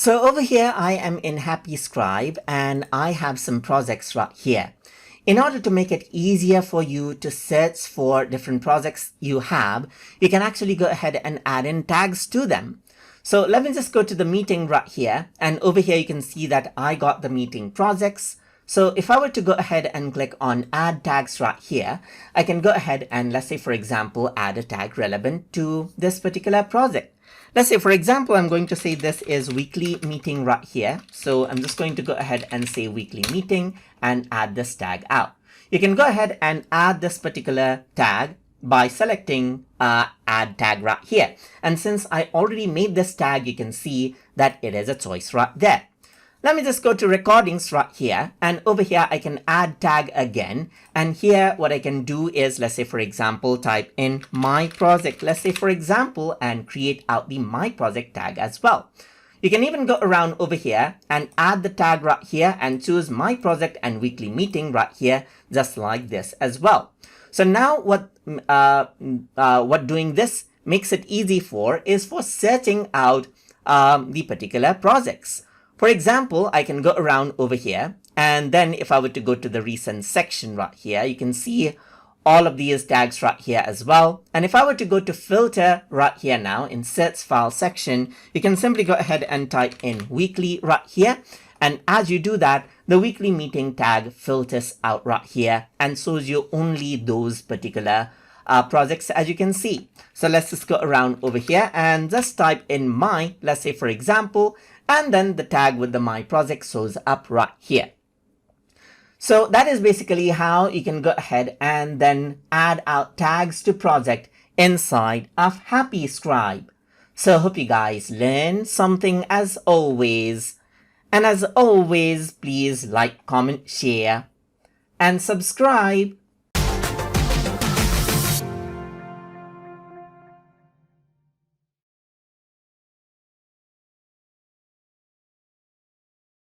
So over here, I am in HappyScribe and I have some projects right here. In order to make it easier for you to search for different projects you have, you can actually go ahead and add in tags to them. So let me just go to the meeting right here, and over here you can see that I got the meeting projects. So if I were to go ahead and click on add tags right here, I can go ahead and, let's say for example, add a tag relevant to this particular project. Let's say for example, I'm going to say this is weekly meeting right here. So I'm just going to go ahead and say weekly meeting and add this tag out. You can go ahead and add this particular tag by selecting add tag right here. And since I already made this tag, you can see that it is a choice right there. Let me just go to recordings right here, and over here I can add tag again. And here what I can do is, let's say for example, type in my project, let's say for example, and create out the my project tag as well. You can even go around over here and add the tag right here and choose my project and weekly meeting right here, just like this as well. So now what doing this makes it easy for is for searching out the particular projects. For example, I can go around over here, and then if I were to go to the recent section right here, you can see all of these tags right here as well. And if I were to go to filter right here now in search file section, you can simply go ahead and type in weekly right here. And as you do that, the weekly meeting tag filters out right here and shows you only those particular projects, as you can see. So let's just go around over here and just type in my, let's say for example, and then the tag with the my project shows up right here. So that is basically how you can go ahead and then add out tags to project inside of HappyScribe. So hope you guys learned something as always. And as always, please like, comment, share, and subscribe.